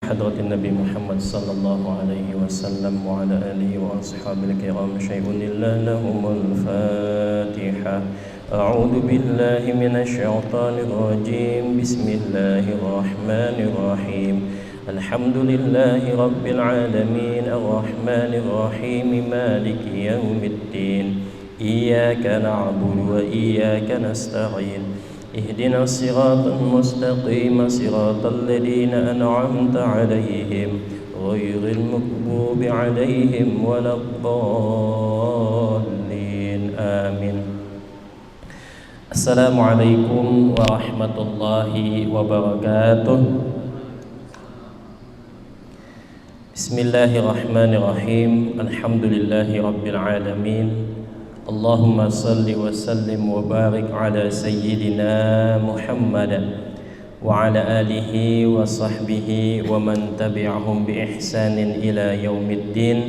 حضرة النبي محمد صلى الله عليه وسلم وعلى آله وأصحابه الكرام شيء إلا لهم الفاتحة. أعوذ بالله من الشيطان الرجيم. بسم الله الرحمن الرحيم. الحمد لله رب العالمين الرحمن الرحيم مالك يوم الدين. إياك نعبد وإياك نستعين. اهدنا الصراط المستقيم صراط الذين أنعمت عليهم غير المغضوب عليهم ولا الضالين آمين. السلام عليكم ورحمة الله وبركاته. بسم الله الرحمن الرحيم. الحمد لله رب العالمين. اللهم صل وسلم وبارك على سيدنا محمد وعلى آله وصحبه ومن تبعهم بإحسان إلى يوم الدين.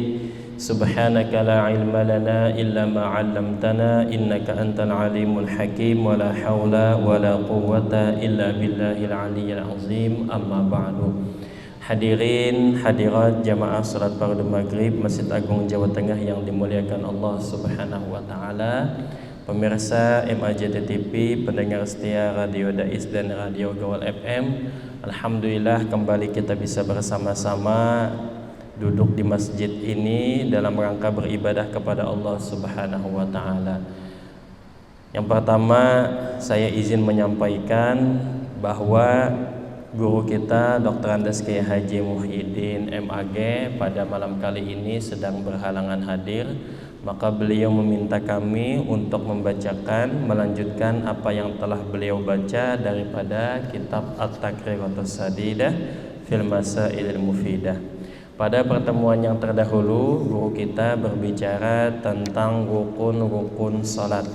سبحانك لا علم لنا إلا ما علمتنا إنك أنت العليم الحكيم. ولا حول ولا قوة إلا بالله العلي العظيم. أما بعد. Hadirin hadirat jamaah salat fardu maghrib Masjid Agung Jawa Tengah yang dimuliakan Allah Subhanahu wa taala, pemirsa MAJT TV, pendengar setia Radio Dais dan Radio Gawal FM. Alhamdulillah kembali kita bisa bersama-sama duduk di masjid ini dalam rangka beribadah kepada Allah Subhanahu wa taala. Yang pertama, saya izin menyampaikan bahwa guru kita Dr. Andes Kiai Haji Muhyiddin MAG pada malam kali ini sedang berhalangan hadir, maka beliau meminta kami untuk melanjutkan apa yang telah beliau baca daripada kitab At-Taqriratus Sadidah fil Masailil Mufidah. Pada pertemuan yang terdahulu, guru kita berbicara tentang rukun-rukun salat.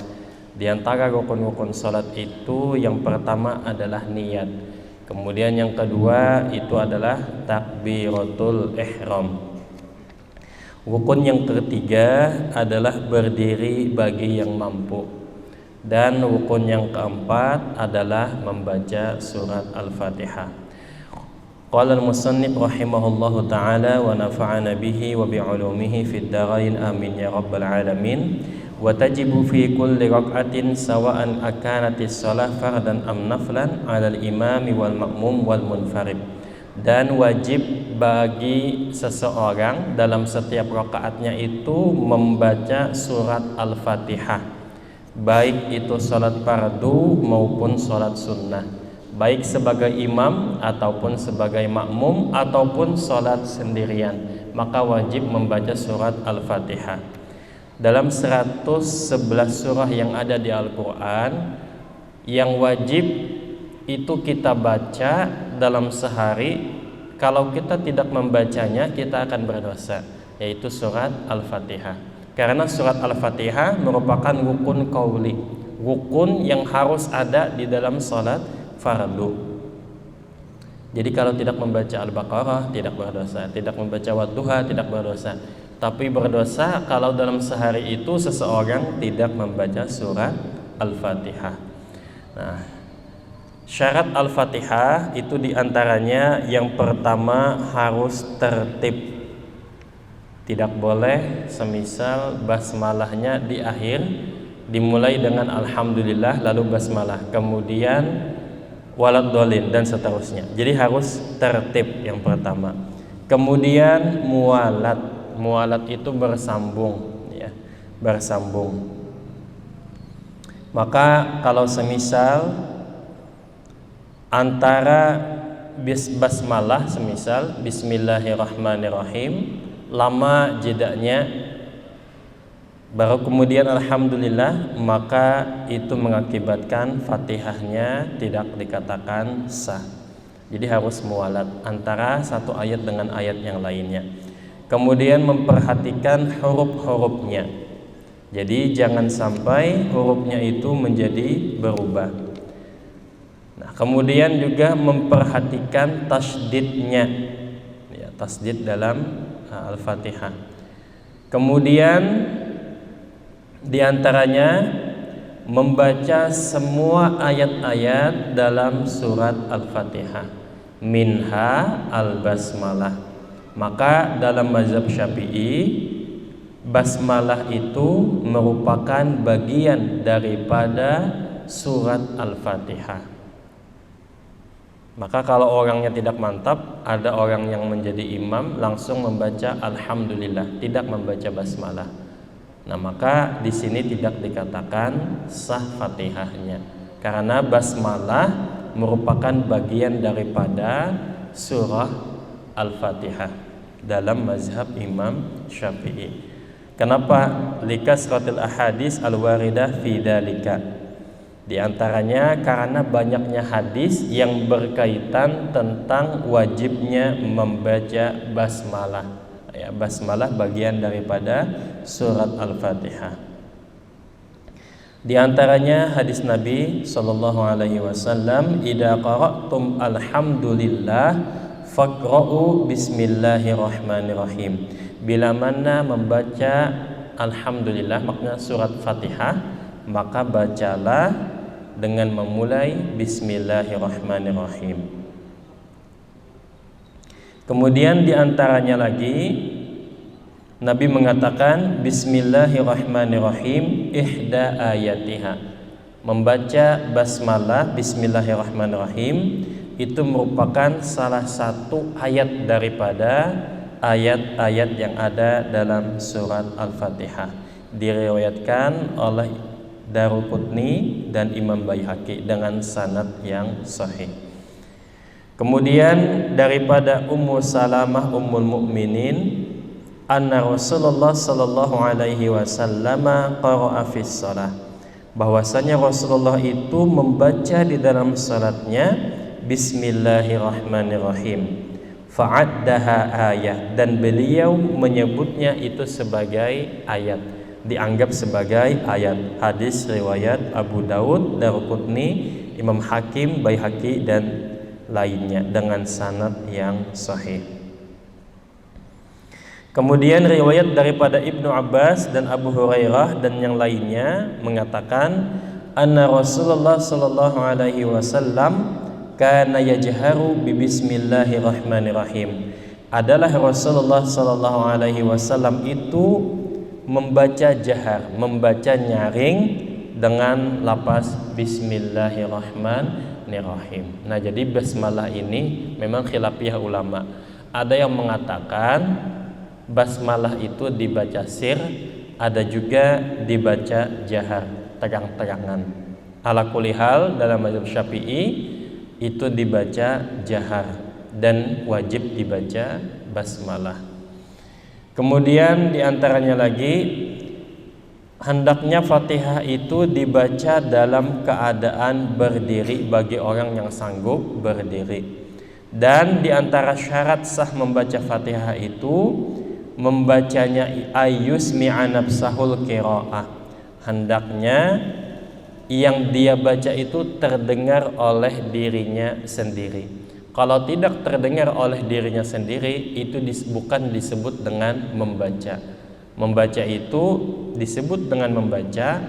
Di antara rukun-rukun salat itu yang pertama adalah niat. Kemudian yang kedua itu adalah takbiratul ihram. Rukun yang ketiga adalah berdiri bagi yang mampu. Dan rukun yang keempat adalah membaca surat Al-Fatihah. Qala al-musannif rahimahullahu ta'ala wa nafa'ana bihi wa bi'ulumihi fid dharain amin ya rabbal alamin. Wa tajibu fi kulli rak'atin sawa'an akanatis shalah fardan am naflan 'alal imami wal ma'mum wal munfarid. Dan wajib bagi seseorang dalam setiap rakaatnya itu membaca surat Al-Fatihah, baik itu salat fardu maupun salat sunnah, baik sebagai imam ataupun sebagai makmum ataupun salat sendirian, maka wajib membaca surat Al-Fatihah. Dalam 111 surah yang ada di Al-Quran, yang wajib itu kita baca dalam sehari. Kalau kita tidak membacanya, kita akan berdosa, yaitu surat Al-Fatihah. Karena surat Al-Fatihah merupakan rukun qauli, rukun yang harus ada di dalam salat fardu. Jadi kalau tidak membaca Al-Baqarah tidak berdosa, tidak membaca Wadduha tidak berdosa. Tapi berdosa kalau dalam sehari itu seseorang tidak membaca surat Al-Fatihah. Nah, syarat Al-Fatihah itu diantaranya yang pertama harus tertib. Tidak boleh semisal basmalahnya di akhir dimulai dengan Alhamdulillah lalu basmalah, kemudian waladhdallin dan seterusnya. Jadi harus tertib yang pertama. Kemudian muwalat. Mualat itu bersambung, ya, bersambung. Maka kalau semisal antara basmalah, semisal Bismillahirrahmanirrahim, lama jedanya, baru kemudian Alhamdulillah, maka itu mengakibatkan Fatihahnya tidak dikatakan sah. Jadi harus mualat antara satu ayat dengan ayat yang lainnya. Kemudian memperhatikan huruf-hurufnya. Jadi jangan sampai hurufnya itu menjadi berubah. Nah, kemudian juga memperhatikan tasdidnya, ya, tasdid dalam Al-Fatihah. Kemudian diantaranya membaca semua ayat-ayat dalam surat Al-Fatihah. minha al-basmalah. Maka dalam mazhab Syafi'i, basmalah itu merupakan bagian daripada surat Al-Fatihah. Maka kalau orangnya tidak mantap, ada orang yang menjadi imam langsung membaca alhamdulillah, tidak membaca basmalah. Nah, maka di sini tidak dikatakan sah Fatihahnya, karena basmalah merupakan bagian daripada surah Al-Fatihah dalam mazhab Imam Syafi'i. Kenapa? Likasratil ahadits al-waridah fi dzalika. Di antaranya karena banyaknya hadis yang berkaitan tentang wajibnya membaca basmalah. Ya, basmalah bagian daripada surat Al-Fatihah. Di antaranya hadis Nabi sallallahu alaihi wasallam, "Idza qara'tum alhamdulillah faqra'u bismillahirrahmanirrahim." Bila mana membaca alhamdulillah, makna surat Fatihah, maka bacalah dengan memulai bismillahirrahmanirrahim. Kemudian diantaranya lagi Nabi mengatakan bismillahirrahmanirrahim ihda ayatiha. Membaca basmalah bismillahirrahmanirrahim itu merupakan salah satu ayat daripada ayat-ayat yang ada dalam surat Al-Fatihah. Diriwayatkan oleh Daruqutni dan Imam Baihaqi dengan sanad yang sahih. Kemudian daripada Ummu Salamah Ummul Mukminin, anna Rasulullah sallallahu alaihi wasallam qara'a fis shalah, bahwasanya Rasulullah itu membaca di dalam salatnya bismillahirrahmanirrahim, fa'addaha ayah, dan beliau menyebutnya itu sebagai ayat, dianggap sebagai ayat. Hadis riwayat Abu Daud, Daruqutni, Imam Hakim, Baihaqi dan lainnya dengan sanad yang sahih. Kemudian riwayat daripada Ibnu Abbas dan Abu Hurairah dan yang lainnya mengatakan anna Rasulullah sallallahu alaihi wasallam kana yajharu bi bismillahirrahmanirrahim. Adalah Rasulullah sallallahu alaihi wasallam itu membaca jahar, membaca nyaring dengan lafaz bismillahirrahmanirrahim. Nah, jadi basmalah ini memang khilafiyah ulama. Ada yang mengatakan basmalah itu dibaca sir, ada juga dibaca jahar, terang-terangan. Ala kulli hal dalam mazhab Syafi'i itu dibaca jahar dan wajib dibaca basmalah. Kemudian diantaranya lagi hendaknya Fatihah itu dibaca dalam keadaan berdiri bagi orang yang sanggup berdiri. Dan diantara syarat sah membaca Fatihah itu membacanya ayyusmi'a nafsahul qira'ah. Hendaknya yang dia baca itu terdengar oleh dirinya sendiri. Kalau tidak terdengar oleh dirinya sendiri, itu bukan disebut dengan membaca. Membaca itu disebut dengan membaca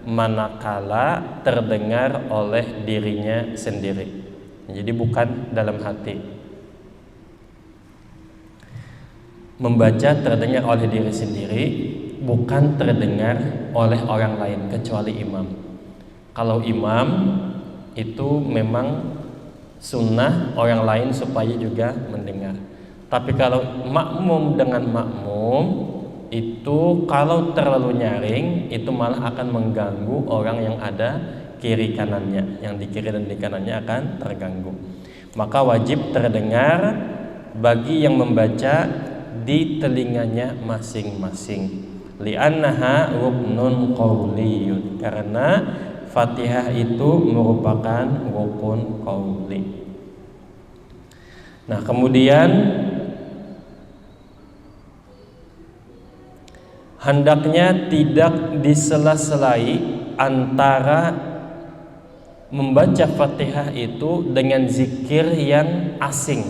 manakala terdengar oleh dirinya sendiri. Jadi bukan dalam hati. Membaca terdengar oleh diri sendiri, bukan terdengar oleh orang lain kecuali imam. Kalau imam itu memang sunnah orang lain supaya juga mendengar. Tapi kalau makmum dengan makmum itu kalau terlalu nyaring itu malah akan mengganggu orang yang ada kiri kanannya, yang di kiri dan di kanannya akan terganggu. Maka wajib terdengar bagi yang membaca di telinganya masing-masing. Li'annaha ruknun qauliyun, karena Fatihah itu merupakan rukun qauli. Nah, kemudian hendaknya tidak disela-selai antara membaca Fatihah itu dengan zikir yang asing,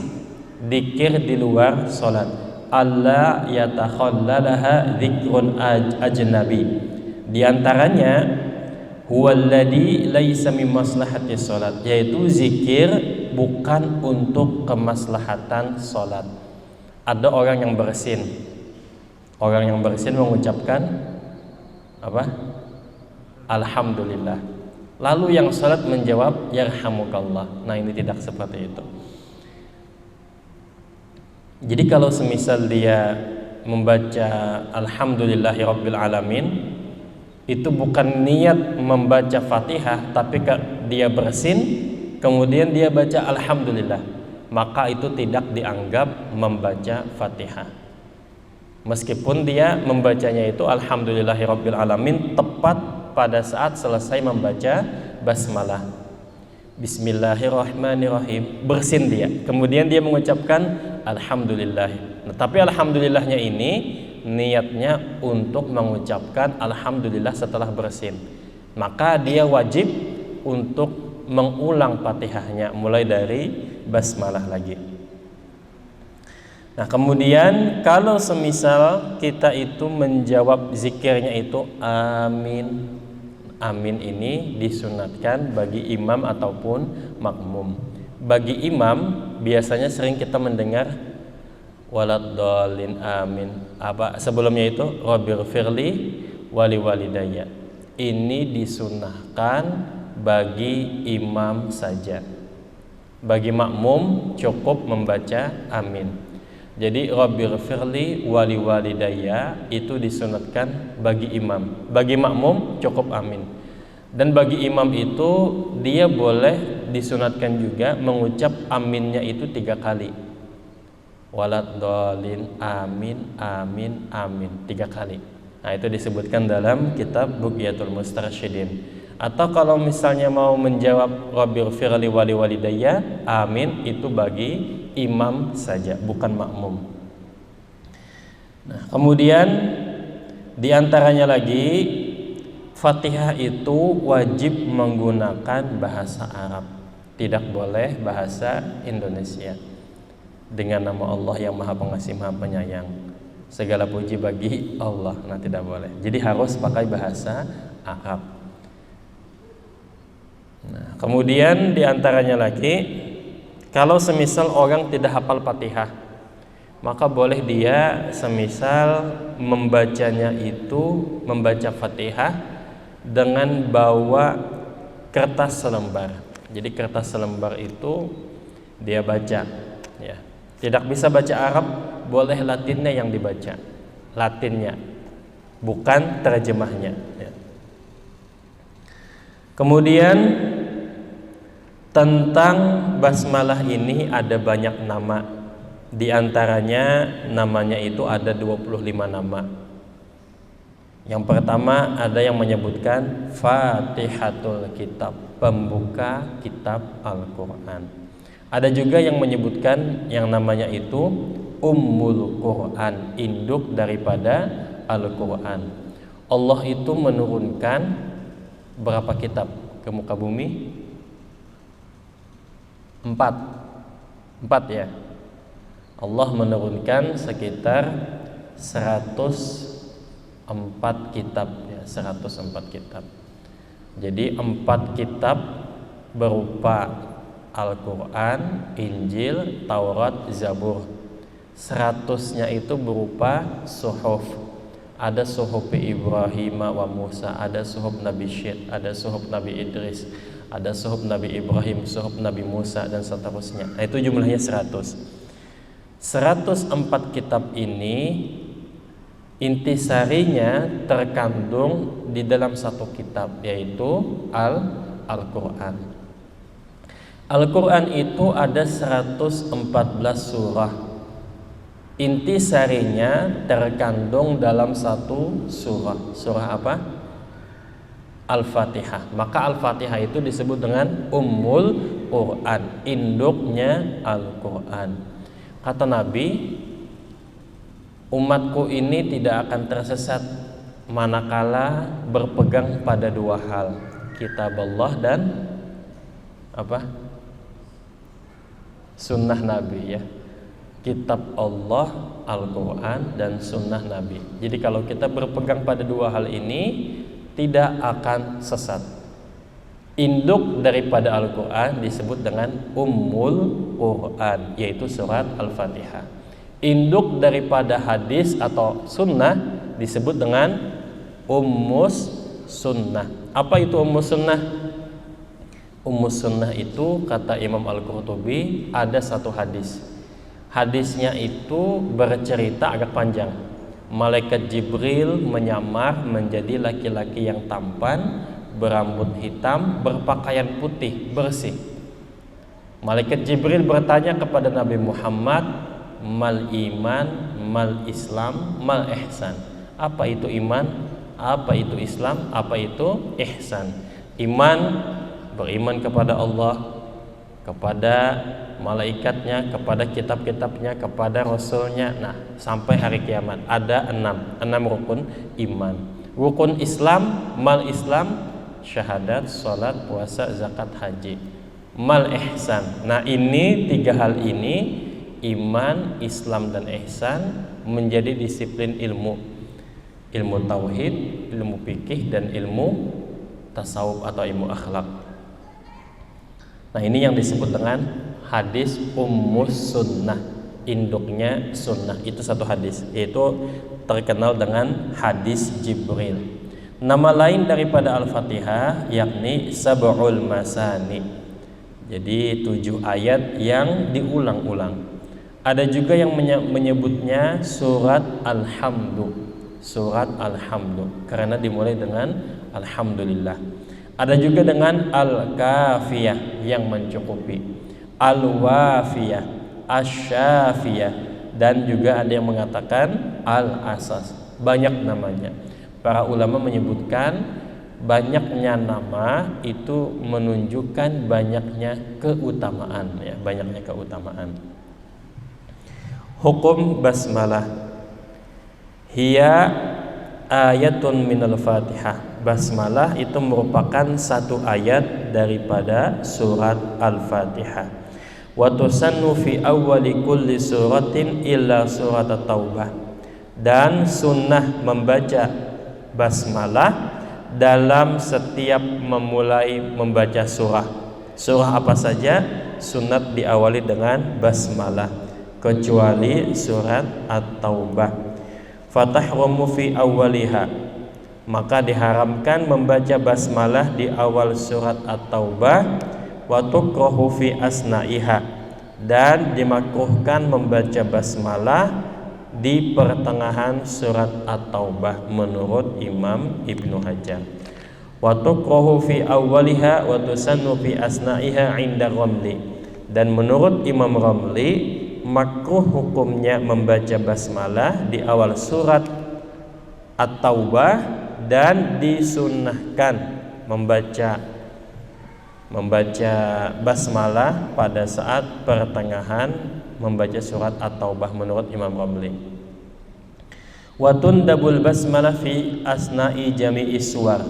zikir di luar salat. Allah yatakhallalaha dzikrun ajnabi. Di antaranya huwallazi laisa min maslahati salat, yaitu zikir bukan untuk kemaslahatan sholat. Ada orang yang bersin, mengucapkan apa? Alhamdulillah. Lalu yang sholat menjawab yarhamukallah. Nah, ini tidak seperti itu. Jadi kalau semisal dia membaca alhamdulillahirabbil alamin, itu bukan niat membaca Fatihah, tapi dia bersin kemudian dia baca alhamdulillah, maka itu tidak dianggap membaca Fatihah. Meskipun dia membacanya itu alhamdulillahirabbil alamin tepat pada saat selesai membaca basmalah, bismillahirrahmanirrahim, bersin dia, kemudian dia mengucapkan alhamdulillah. Nah, tapi alhamdulillahnya ini niatnya untuk mengucapkan alhamdulillah setelah bersin, maka dia wajib untuk mengulang Fatihahnya mulai dari basmalah lagi. Nah, kemudian kalau semisal kita itu menjawab zikirnya itu amin, amin ini disunatkan bagi imam ataupun makmum. Bagi imam biasanya sering kita mendengar waladdallin amin. Apa sebelumnya itu rabbighfirli wali walidayya. Ini disunahkan bagi imam saja. Bagi makmum cukup membaca amin. Jadi rabbighfirli wali walidayya itu disunatkan bagi imam. Bagi makmum cukup amin. Dan bagi imam itu dia boleh disunatkan juga mengucap aminnya itu 3 kali. Waladdallin amin amin amin 3 kali. Nah, itu disebutkan dalam kitab Bughyatul Mustarsyidin. Atau kalau misalnya mau menjawab rabbighfirli wali walidayya, amin itu bagi imam saja, bukan makmum. Nah, kemudian diantaranya lagi Fatihah itu wajib menggunakan bahasa Arab, tidak boleh bahasa Indonesia. Dengan nama Allah yang Maha Pengasih Maha Penyayang, segala puji bagi Allah. Nah, tidak boleh. Jadi harus pakai bahasa Arab. Nah, kemudian diantaranya lagi, kalau semisal orang tidak hafal Fatihah, maka boleh dia semisal membacanya itu membaca Fatihah dengan bawa kertas selembar. Jadi kertas selembar itu dia baca, ya. Tidak bisa baca Arab, boleh Latinnya yang dibaca, Latinnya, bukan terjemahnya, ya. Kemudian tentang basmalah ini ada banyak nama. Di antaranya namanya itu ada 25 nama. Yang pertama ada yang menyebutkan Fatihatul Kitab, pembuka kitab Al-Quran. Ada juga yang menyebutkan yang namanya itu Ummul Quran, induk daripada Al-Quran. Allah itu menurunkan berapa kitab ke muka bumi? 4 ya. Allah menurunkan sekitar 104 kitab ya, 104 kitab. Jadi 4 kitab berupa Al-Quran, Injil, Taurat, Zabur. 100-nya itu berupa suhuf. Ada suhuf Ibrahim wa Musa, ada suhuf Nabi Syed, ada suhuf Nabi Idris, ada suhuf Nabi Ibrahim, suhuf Nabi Musa, dan seterusnya. Nah, itu jumlahnya 100. 104 kitab ini intisarinya terkandung di dalam satu kitab, yaitu Al-Quran. Al-Quran itu ada 114 surah. Intisarinya terkandung dalam satu surah. Surah apa? Al-Fatihah. Maka Al-Fatihah itu disebut dengan Ummul Quran, induknya Al-Quran. Kata Nabi, umatku ini tidak akan tersesat manakala berpegang pada 2 hal, kitab Allah dan apa? Sunnah Nabi, ya. Kitab Allah, Al-Quran, dan sunnah Nabi. Jadi kalau kita berpegang pada 2 hal ini, tidak akan sesat. Induk daripada Al-Quran disebut dengan Ummul Quran, yaitu surat Al-Fatihah. Induk daripada hadis atau sunnah disebut dengan Ummus Sunnah. Apa itu Ummus Sunnah? Ummus Sunnah itu kata Imam Al-Qurtubi ada satu hadis. Hadisnya itu bercerita agak panjang. Malaikat Jibril menyamar menjadi laki-laki yang tampan, berambut hitam, berpakaian putih, bersih. Malaikat Jibril bertanya kepada Nabi Muhammad, mal iman, mal Islam, mal ihsan. Apa itu iman? Apa itu Islam? Apa itu ihsan? Iman, beriman kepada Allah, kepada malaikatnya, kepada kitab-kitabnya, kepada rasulnya. Nah, sampai hari kiamat ada enam rukun iman. Rukun Islam, mal Islam, syahadat, salat, puasa, zakat, haji. Mal ihsan. Nah, ini tiga hal ini, iman, Islam dan ihsan, menjadi disiplin ilmu tauhid, ilmu fikih, dan ilmu tasawuf atau ilmu akhlak. Nah, ini yang disebut dengan hadis Ummus Sunnah, induknya sunnah. Itu satu hadis, yaitu terkenal dengan hadis Jibril. Nama lain daripada Al-Fatihah yakni Sab'ul Masani. Jadi 7 ayat yang diulang-ulang. Ada juga yang menyebutnya surat Alhamdu. Surat Alhamdu karena dimulai dengan Alhamdulillah. Ada juga dengan Al-Kafiyah yang mencukupi, Al-Wafiyah, Asy-Syafiyah, dan juga ada yang mengatakan Al-Asas. Banyak namanya. Para ulama menyebutkan banyaknya nama itu menunjukkan banyaknya keutamaan, ya, banyaknya keutamaan. Hukum basmalah. Hiya ayatun minal Fatihah. Basmalah itu merupakan satu ayat daripada surat Al-Fatihah. Wa tusannu fi awwali kulli suratin illa surat At-Taubah. Dan sunnah membaca basmalah dalam setiap memulai membaca surah. Surah apa saja sunat diawali dengan basmalah kecuali surat At-Taubah. Fatahrumu fi awwaliha, maka diharamkan membaca basmalah di awal surat At-Taubah. Wa tukrahu fi asna'iha, dan dimakruhkan membaca basmalah di pertengahan surat At-Taubah menurut Imam Ibnu Hajar. Wa tukrahu fi awwaliha wa tusannu fi asna'iha 'inda Ramli, dan menurut Imam Ramli makruh hukumnya membaca basmalah di awal surat At-Taubah dan disunnahkan membaca basmalah pada saat pertengahan membaca surat At-Taubah menurut Imam Ramli. Wa tundabul basmalah fi asna'i jami'i suwar,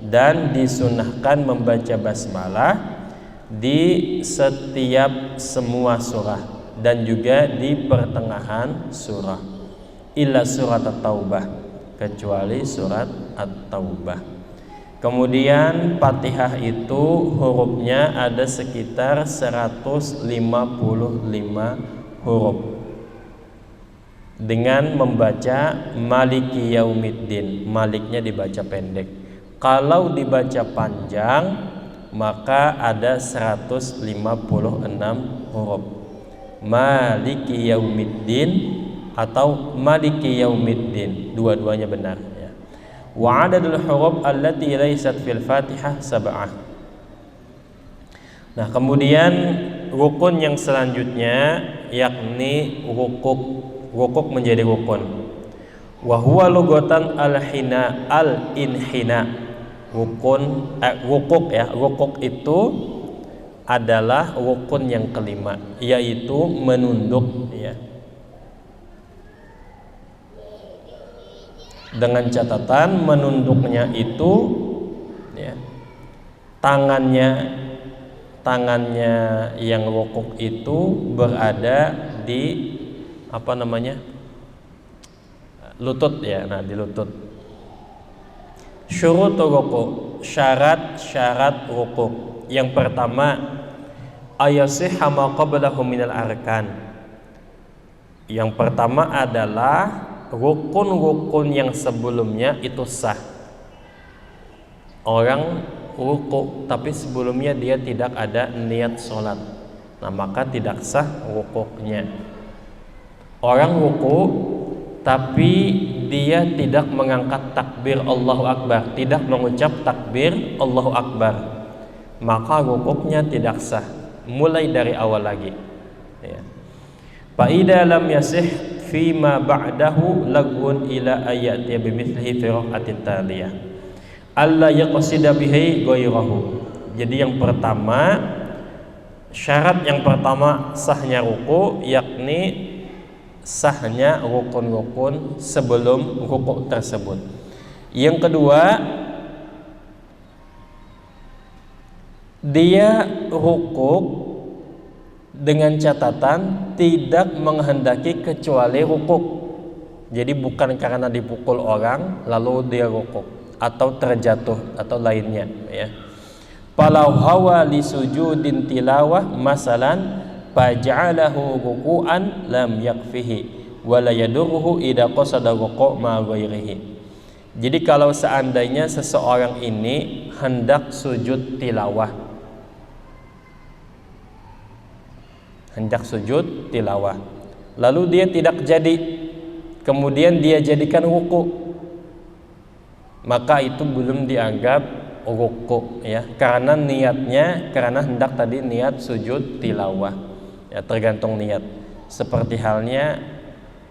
dan disunnahkan membaca basmalah di setiap semua surah dan juga di pertengahan surah. Illa surat At-Taubah, kecuali surat At-Taubah. Kemudian Fatihah itu hurufnya ada sekitar 155 huruf. Dengan membaca Maliki Yaumiddin, maliknya dibaca pendek. Kalau dibaca panjang maka ada 156 huruf. Maliki Yaumiddin atau Maliki Yaumiddin, dua-duanya benar. Wa adadul huruf allati laysat fil Fatihah sab'ah. Nah, kemudian rukun yang selanjutnya yakni rukuk menjadi rukun. Wa huwa lughatan al-hina al-inhina. Rukuk itu adalah rukun yang kelima, yaitu menunduk, ya. Dengan catatan menunduknya itu, ya, tangannya yang rukuk itu berada di lutut, ya. Nah, di lutut. Syurutu rukuk, syarat-syarat rukuk. Yang pertama, ayasihha ma qablahu minal arkan. Yang pertama adalah rukun-rukun yang sebelumnya itu sah. Orang rukuk tapi sebelumnya dia tidak ada niat sholat, nah maka tidak sah rukuknya. Orang rukuk tapi dia tidak mengangkat takbir Allahu Akbar, tidak mengucap takbir Allahu Akbar, maka rukuknya tidak sah. Mulai dari awal lagi ya. Fa idza lam yasih fi ma ba'dahu lagun ila ayati bimithlihi fi raqatin taliyah alla yaqsida bihi ghairahu. Jadi yang pertama, syarat yang pertama sahnya ruku, yakni sahnya rukun-rukun sebelum ruku tersebut. Yang kedua, dia rukuk dengan catatan tidak menghendaki kecuali rukuk. Jadi bukan karena dipukul orang lalu dia rukuk atau terjatuh atau lainnya ya. Falau hawa li sujudin tilawah masalan faj'alahu ruku'an lam yakfihi wa la yadurruhu idza qasada ruku' ma ghairihi. Jadi kalau seandainya seseorang ini hendak sujud tilawah, lalu dia tidak jadi, kemudian dia jadikan ruku', maka itu belum dianggap ruku' ya, karena niatnya, karena hendak tadi niat sujud tilawah ya, tergantung niat. Seperti halnya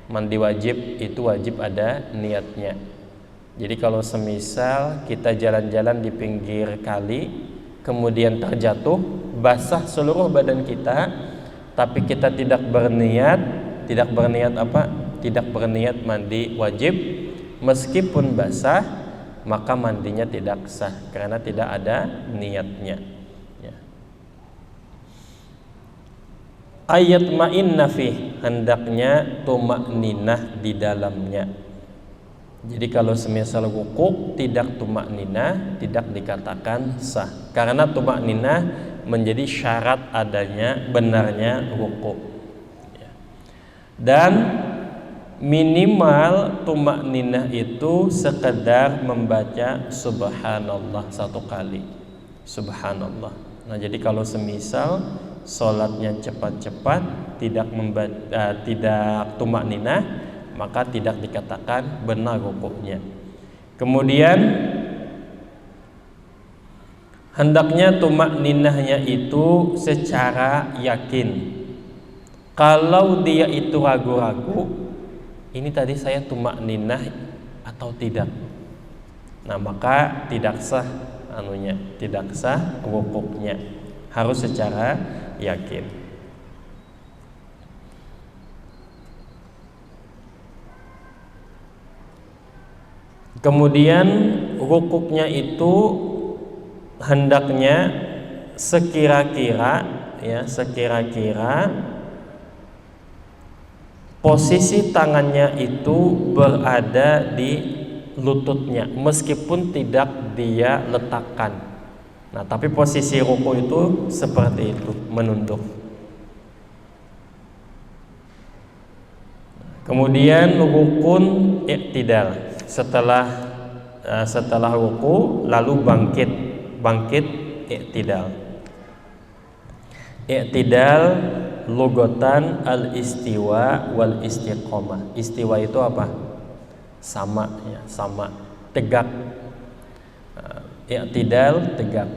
mandi wajib, itu wajib ada niatnya. Jadi kalau semisal kita jalan-jalan di pinggir kali kemudian terjatuh, basah seluruh badan kita, tapi kita tidak berniat apa? Tidak berniat mandi wajib, meskipun basah, maka mandinya tidak sah karena tidak ada niatnya ya. Ayat ma'inna fih, hendaknya tumakninah di dalamnya. Jadi kalau semisal rukuk tidak tumakninah, tidak dikatakan sah, karena tumakninah menjadi syarat adanya benarnya rukuk ya. Dan minimal tumakninah itu sekedar membaca subhanallah satu kali, subhanallah. Nah jadi kalau semisal sholatnya cepat-cepat, tidak tumakninah, maka tidak dikatakan benar rukuknya. Kemudian hendaknya tumakninahnya itu secara yakin. Kalau dia itu ragu-ragu, ini tadi saya tumakninah atau tidak, nah maka tidak sah tidak sah rukuknya, harus secara yakin. Kemudian rukuknya itu hendaknya sekira-kira posisi tangannya itu berada di lututnya, meskipun tidak dia letakkan. Nah, tapi posisi ruku itu seperti itu, menunduk. Kemudian rukun i'tidal, setelah ruku lalu bangkit i'tidal. I'tidal lugatan al-istiwa wal istiqomah. Istiwa itu apa? Sama ya, sama, tegak. I'tidal tegak.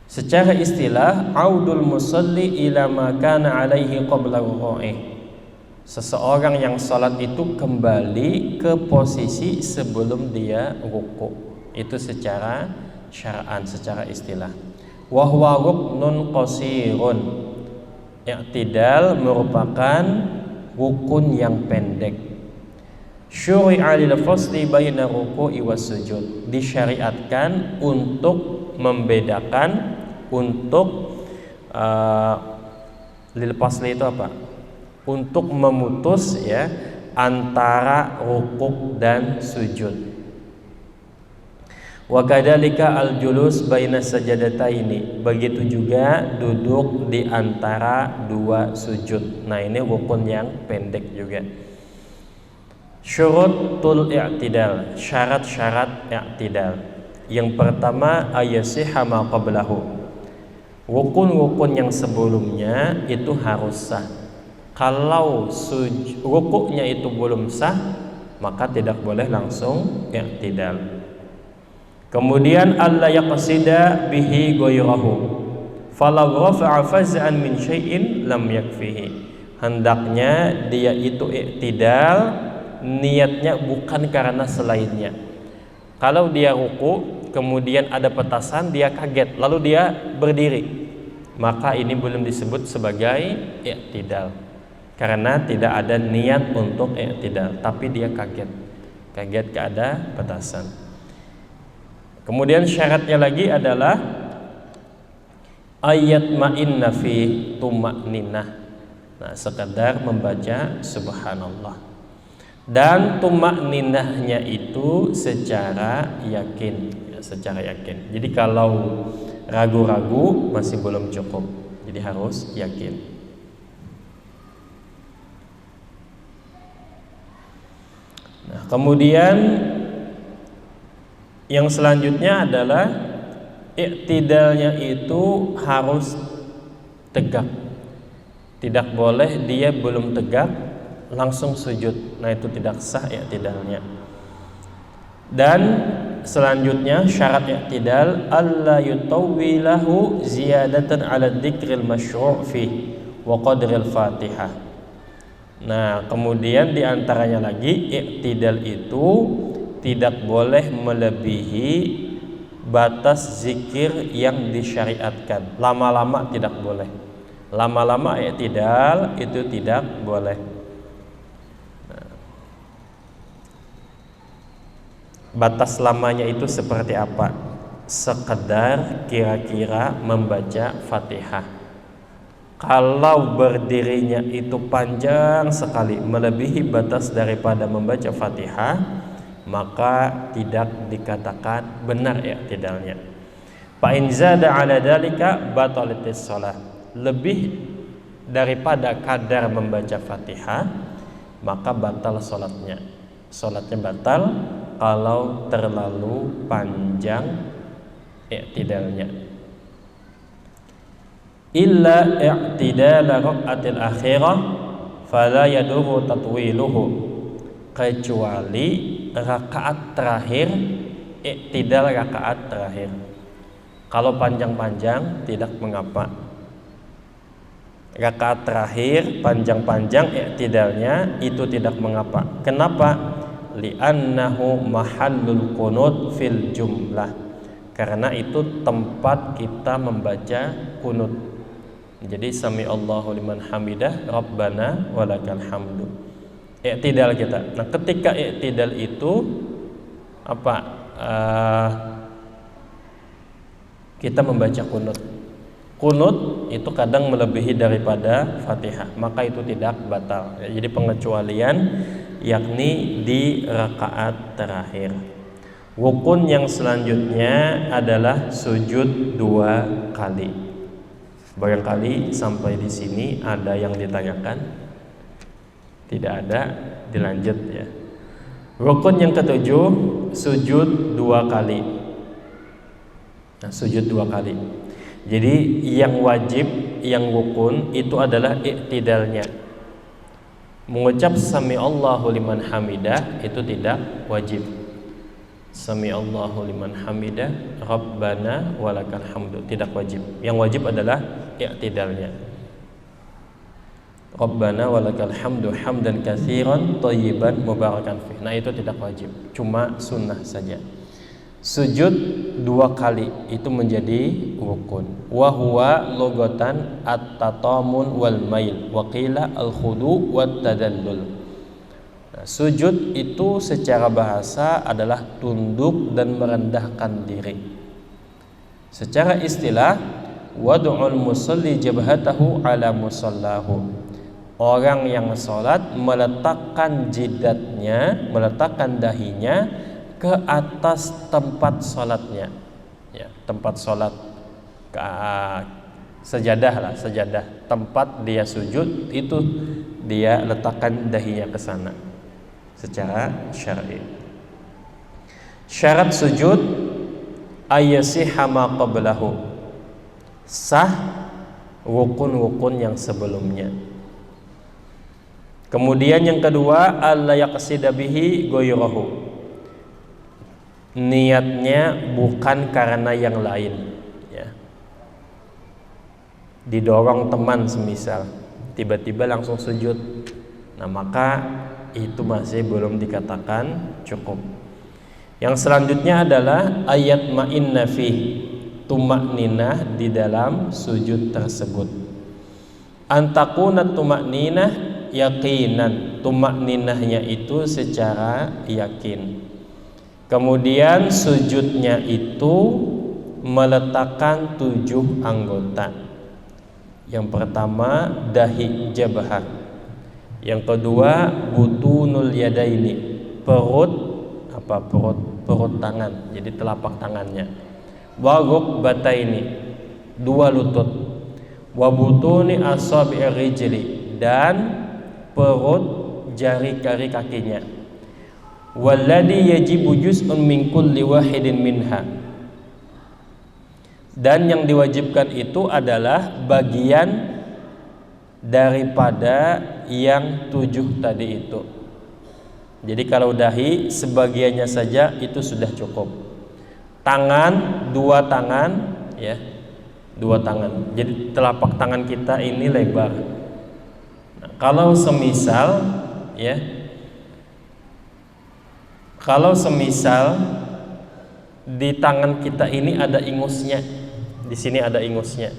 Secara istilah audul musalli ila ma kana alaihi qabla ruku'ih. Seseorang yang salat itu kembali ke posisi sebelum dia ruku'. Itu secara syar'an, secara istilah. Wa huwa ruknun qasirun. I'tidal merupakan rukun yang pendek. Syuri'a lil fasli baina ruku'i was sujud. Disyariatkan untuk membedakan, untuk lil fasli itu apa? Untuk memutus ya antara rukuk dan sujud. Wa kadzalika al-julus baina sajadataini, begitu juga duduk di antara dua sujud. Nah, ini rukun yang pendek juga. Syurutul i'tidal, syarat-syarat i'tidal. Yang pertama ayyasihha ma qablahu. Rukun-rukun yang sebelumnya itu harus sah. Kalau rukuknya itu belum sah, maka tidak boleh langsung i'tidal. Kemudian alla yaqsida bihi ghayrahu. Falau rafa'a faz'an min syai'in lam yakfihi. Hendaknya dia itu i'tidal, niatnya bukan karena selainnya. Kalau dia ruku, kemudian ada petasan, dia kaget, lalu dia berdiri, maka ini belum disebut sebagai i'tidal, karena tidak ada niat untuk i'tidal, tapi dia kaget ada petasan. Kemudian syaratnya lagi adalah ayat ma'inna fi tuma'ninah. Nah, sekadar membaca subhanallah. Dan tuma'ninahnya itu secara yakin, ya, secara yakin. Jadi kalau ragu-ragu masih belum cukup. Jadi harus yakin. Nah, kemudian yang selanjutnya adalah i'tidalnya itu harus tegak. Tidak boleh dia belum tegak langsung sujud. Nah, itu tidak sah i'tidalnya. Dan selanjutnya syarat i'tidal alla yutawwilahu ziyadatan 'ala dzikril masyru' fi wa qadril Fatihah. Nah, kemudian diantaranya lagi i'tidal itu tidak boleh melebihi batas zikir yang disyariatkan. Lama-lama tidak boleh. Lama-lama i'tidal itu tidak boleh. Nah, batas lamanya itu seperti apa? Sekedar kira-kira membaca Fatihah. Kalau berdirinya itu panjang sekali, melebihi batas daripada membaca Fatihah, maka tidak dikatakan benar i'tidalnya. Fa in zada 'ala dzalika batalatis shalah. Lebih daripada kadar membaca Fatihah, maka batal salatnya. Salatnya batal kalau terlalu panjang i'tidalnya. Illa i'tidal raq'atil akhirah fala yadurru tatwiluhu. Kecuali rakaat terakhir, i'tidal rakaat terakhir. Kalau panjang-panjang tidak mengapa. Rakaat terakhir panjang-panjang i'tidalnya itu tidak mengapa. Kenapa? Li'annahu mahallul qunut fil jumlah. Karena itu tempat kita membaca kunut. Jadi sami Allahu liman hamidah, Rabbana walakal hamdu. I'tidal kita. Nah, ketika i'tidal itu apa? Kita membaca kunut. Kunut itu kadang melebihi daripada Fatihah, maka itu tidak batal. Jadi pengecualian yakni di rakaat terakhir. Rukun yang selanjutnya adalah sujud 2 kali. Barangkali sampai di sini ada yang ditanyakan? Tidak ada, dilanjut ya. Rukun yang ketujuh, sujud 2 kali. Nah, sujud 2 kali. Jadi yang wajib, yang rukun itu adalah i'tidalnya. Mengucap sami Allahu liman hamidah itu tidak wajib. Sami Allahu liman hamidah, Rabbana walakal hamdu, tidak wajib. Yang wajib adalah i'tidalnya. Rabbana walakal hamdu hamdan katsiran thayyiban mubarakan fih. Nah, itu tidak wajib, cuma sunnah saja. Sujud 2 kali itu menjadi rukun. Wa huwa lugatan at-tatamun wal mail wa qila al-khudu wat tadallul. Nah, sujud itu secara bahasa adalah tunduk dan merendahkan diri. Secara istilah wad'ul musalli jabhatahu ala musallahu. Orang yang sholat meletakkan jidatnya, meletakkan dahinya ke atas tempat sholatnya, ya, tempat sholat, ke sejadah tempat dia sujud itu dia letakkan dahinya ke sana secara syar'i. Syarat sujud ayyasihha ma qablahu, sah rukun-rukun yang sebelumnya. Kemudian yang kedua, alla yaqsida bihi ghayrahu, niatnya bukan karena yang lain, ya. Didorong teman semisal, tiba-tiba langsung sujud, nah maka itu masih belum dikatakan cukup. Yang selanjutnya adalah ayat ma'inna fi, tumakninah di dalam sujud tersebut. Antakuna tumakninah yakinan, tumakninahnya itu secara yakin. Kemudian sujudnya itu meletakkan 7 anggota. Yang pertama dahi jabhah, yang kedua butunul yadaini, perut tangan, jadi telapak tangannya. Wa rukbataini, 2 lutut. Wa butuni asabi'ir rijli, dan perut jari-jari kakinya. Walladhi yajibu juz'un min kulli wahidin minha, dan yang diwajibkan itu adalah bagian daripada yang 7 tadi itu. Jadi kalau dahi sebagiannya saja itu sudah cukup. Tangan, 2 tangan, ya, 2 tangan. Jadi telapak tangan kita ini lebar. Nah, kalau semisal, ya, kalau semisal di tangan kita ini ada ingusnya, di sini ada ingusnya.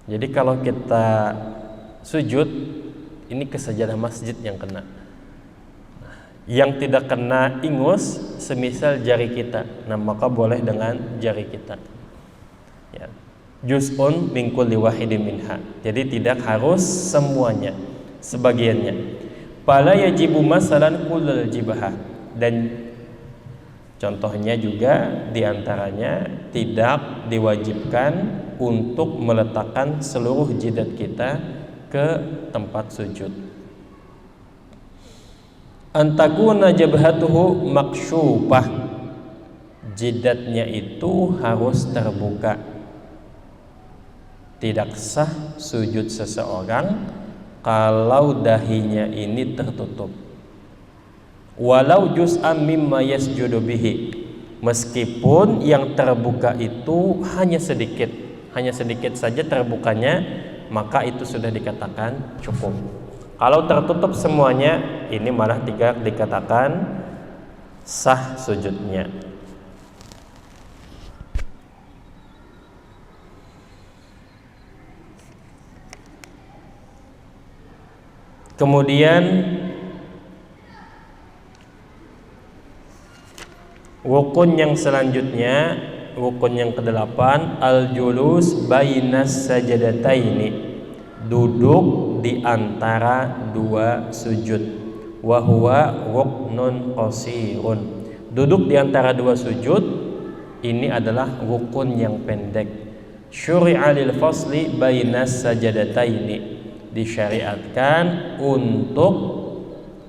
Jadi kalau kita sujud, ini ke sajadah masjid yang kena. Yang tidak kena ingus, semisal jari kita, nah maka boleh dengan jari kita, ya. Juz'un min kulli wahidin minha, jadi tidak harus semuanya, sebagiannya. Fala yajibu masalan kullul jibhah, dan contohnya juga diantaranya tidak diwajibkan untuk meletakkan seluruh jidat kita ke tempat sujud. Antakuna jabhatuhu maksyufah, jidatnya itu harus terbuka. Tidak sah sujud seseorang kalau dahinya ini tertutup. Walau juz'an mimma yasjudu bihi, meskipun yang terbuka itu hanya sedikit saja terbukanya, maka itu sudah dikatakan cukup. Kalau tertutup semuanya, ini malah tidak dikatakan sah sujudnya. Kemudian rukun yang selanjutnya, rukun yang ke-8, al-julus bainas sajadataini, duduk di antara 2 sujud. Wa huwa ruknun qasirun, duduk di antara 2 sujud ini adalah rukun yang pendek. Syuri'a lil fasli bainas sajadataini, disyariatkan untuk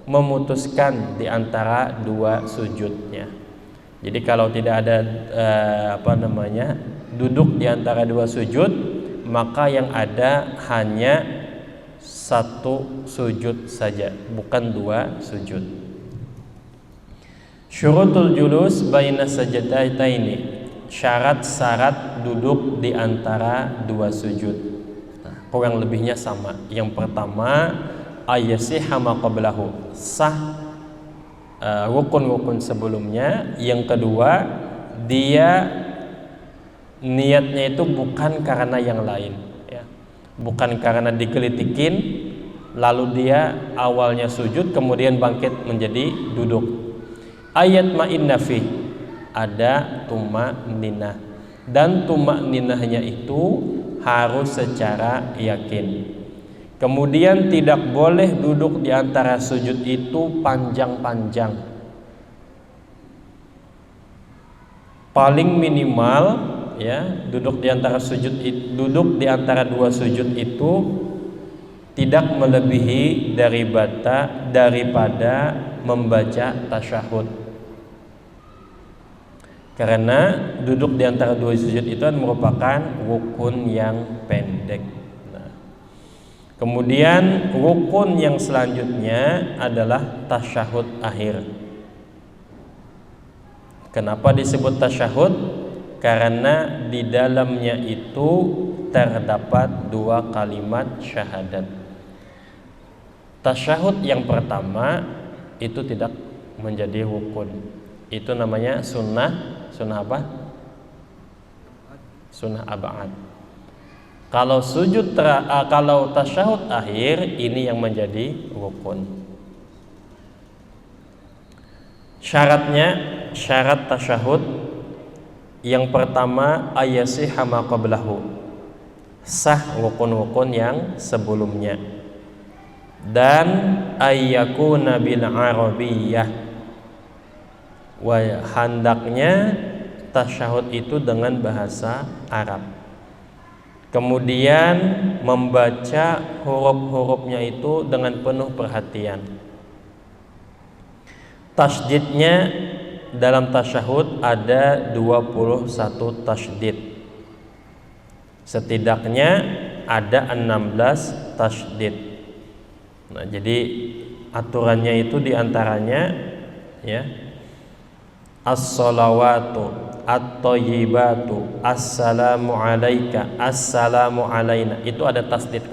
memutuskan di antara 2 sujudnya. Jadi kalau tidak ada duduk di antara 2 sujud, maka yang ada hanya 1 sujud saja, bukan 2 sujud. Syurutul julus bainas sajadataini, syarat-syarat duduk di antara 2 sujud. Nah, kurang lebihnya sama. Yang pertama, ayyasihha ma qablahu, sah rukun-rukun sebelumnya. Yang kedua, dia niatnya itu bukan karena yang lain, ya. Bukan karena digelitikin lalu dia awalnya sujud kemudian bangkit menjadi duduk. Ayat ma'inna fi, ada tumakninah, dan tumakninahnya itu harus secara yakin. Kemudian tidak boleh duduk di antara sujud itu panjang-panjang. paling minimal ya duduk di antara dua sujud itu tidak melebihi daripada membaca tasyahud. Karena duduk di antara dua sujud itu merupakan rukun yang pendek. Nah, kemudian rukun yang selanjutnya adalah tasyahud akhir. Kenapa disebut tasyahud? Karena di dalamnya itu terdapat dua kalimat syahadat. Tasyahud yang pertama itu tidak menjadi rukun. Itu namanya sunnah apa? Sunnah ab'ad. Kalau tasyahud akhir ini yang menjadi rukun. Syarat tasyahud yang pertama ayasihha ma qablahu, sah rukun-rukun yang sebelumnya, dan ayyakuna bil arabiyyah, hendaknya tasyahud itu dengan bahasa Arab. Kemudian membaca huruf-hurufnya itu dengan penuh perhatian. Tasydidnya dalam tasyahud ada 21 tasydid. Setidaknya ada 16 tasydid. Nah, jadi aturannya itu diantaranya ya, as-salawatu at-thayyibatu assalamu alayka assalamu alayna, itu ada tasdid.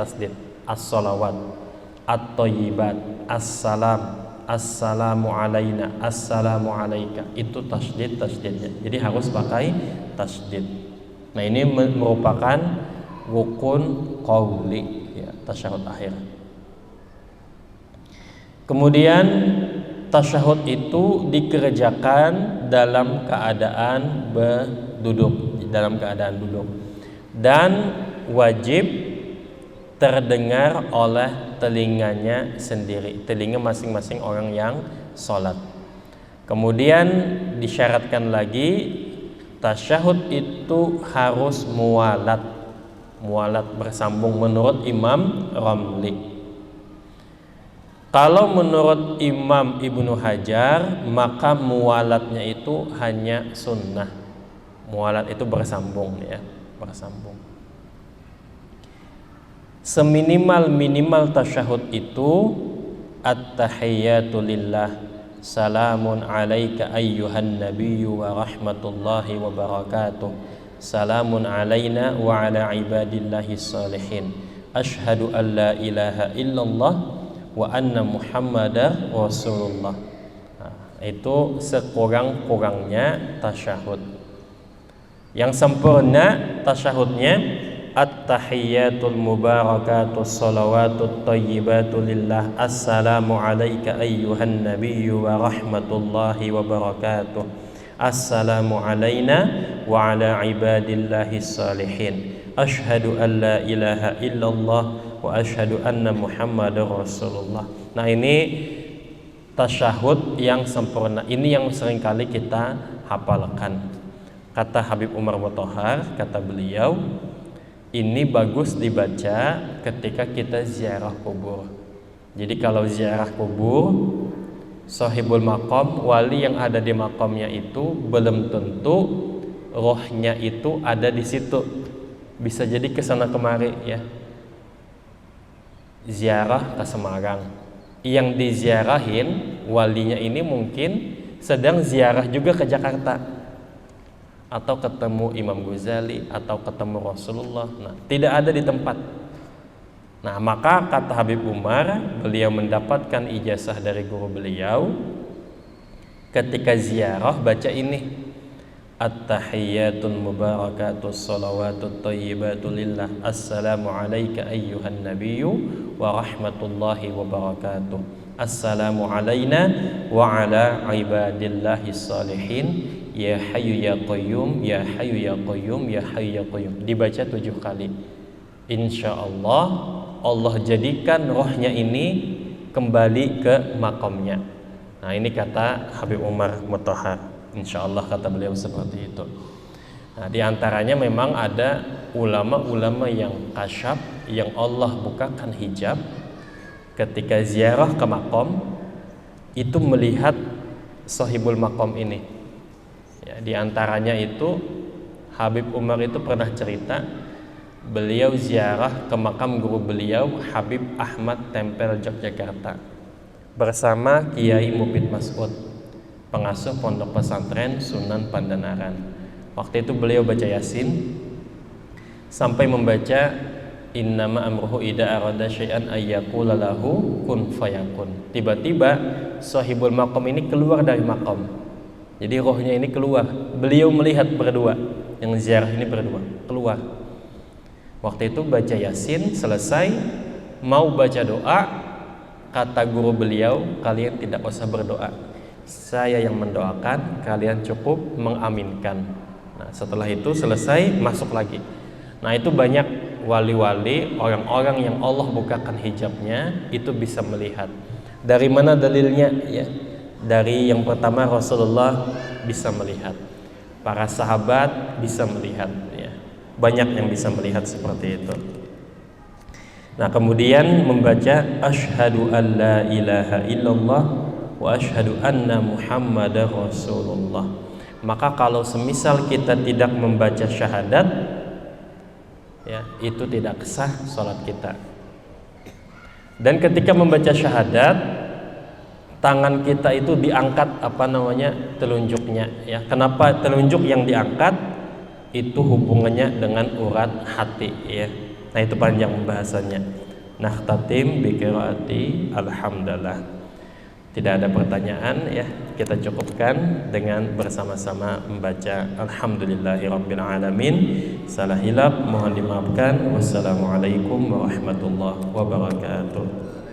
As-salawat at-thayyibat assalam assalamu alayna assalamu alayka, itu tasdidnya. Jadi harus pakai tasdid. Nah, ini merupakan rukun qauli ya, tasyahud akhir. Kemudian tasyahud itu dikerjakan dalam keadaan duduk dan wajib terdengar oleh telinganya sendiri, telinga masing-masing orang yang sholat. Kemudian disyaratkan lagi tasyahud itu harus muwalat bersambung menurut Imam Ramli. Kalau menurut Imam Ibnu Hajar, maka muwalatnya itu hanya sunnah. Muwalat itu bersambung ya, bersambung. Seminimal tasyahud itu at-tahiyyatu lillah, salamun alaika ayyuhan nabiyyu wa rahmatullahi wa barakatuh, salamun alaina wa ala ibadillahi salihin, asyhadu an la ilaha illallah wa anna muhammadar rasulullah. Nah, itu sekurang-kurangnya tasyahud. Yang sempurna tasyahudnya at-tahiyyatul mubarakatus salawatut thayyibatu lillah, assalamu alayka ayyuhan nabiyyu wa rahmatullahi wa barakatuh, assalamu alayna wa ala ibadillahi salihin, asyhadu an la ilaha illallah wa asyhadu anna muhammadar rasulullah. Nah, ini tasyahud yang sempurna. Ini yang seringkali kita hafalkan. Kata Habib Umar Mutahhar, kata beliau, ini bagus dibaca ketika kita ziarah kubur. Jadi kalau ziarah kubur, sahibul maqam, wali yang ada di makamnya itu belum tentu rohnya itu ada di situ. Bisa jadi kesana kemari ya. Ziarah ke Semarang, yang diziarahin walinya ini mungkin sedang ziarah juga ke Jakarta, atau ketemu Imam Ghazali, atau ketemu Rasulullah. Nah, tidak ada di tempat. Nah, maka kata Habib Umar, beliau mendapatkan ijazah dari guru beliau, ketika ziarah baca ini, at-tahiyyatul mubarakatus salawatut thayyibatu lillah, assalamu alayka ayyuhan nabiyyu wa rahmatullahi wa barakatuh, assalamu alayna wa ala ibadillahi salihin, ya hayyu ya qayyum ya hayyu ya qayyum ya hayyu ya qayyum. Dibaca 7 kali. Insyaallah Allah jadikan rohnya ini kembali ke makamnya. Nah, ini kata Habib Umar Mutahhar. insyaallah kata beliau seperti itu. Nah, di antaranya memang ada ulama-ulama yang kasyaf, yang Allah bukakan hijab ketika ziarah ke makom itu melihat sahibul makom ini. Ya, di antaranya itu Habib Umar itu pernah cerita beliau ziarah ke makam guru beliau Habib Ahmad Tempel Yogyakarta bersama Kiai Mufid Mas'ud, pengasuh pondok pesantren Sunan Pandanaran. Waktu itu beliau baca Yasin sampai membaca innama amruhu idza arada syai'an ayyaqula lahu kun fayakun. Tiba-tiba sahibul maqam ini keluar dari maqam. Jadi rohnya ini keluar. Beliau melihat berdua, yang ziarah ini berdua keluar. Waktu itu baca Yasin selesai, mau baca doa, kata guru beliau, kalian tidak usah berdoa, saya yang mendoakan, kalian cukup mengaminkan. Nah, setelah itu selesai, masuk lagi. Nah, itu banyak wali-wali, orang-orang yang Allah bukakan hijabnya itu bisa melihat. Dari mana dalilnya? Ya, dari yang pertama Rasulullah bisa melihat, para sahabat bisa melihat, ya. Banyak yang bisa melihat seperti itu. Nah, kemudian membaca asyhadu an la ilaha illallah wa asyhadu anna muhammadar rasulullah. Maka kalau semisal kita tidak membaca syahadat, ya, itu tidak sah sholat kita. Dan ketika membaca syahadat, tangan kita itu diangkat telunjuknya, ya. Kenapa telunjuk yang diangkat? Itu hubungannya dengan urat hati, ya. Nah, itu panjang pembahasannya. Nakhtatim bi qiraati alhamdulillah. Tidak ada pertanyaan, ya, kita cukupkan dengan bersama-sama membaca alhamdulillahirabbil alamin. Salah hilaf mohon dimaafkan. Wassalamualaikum warahmatullahi wabarakatuh.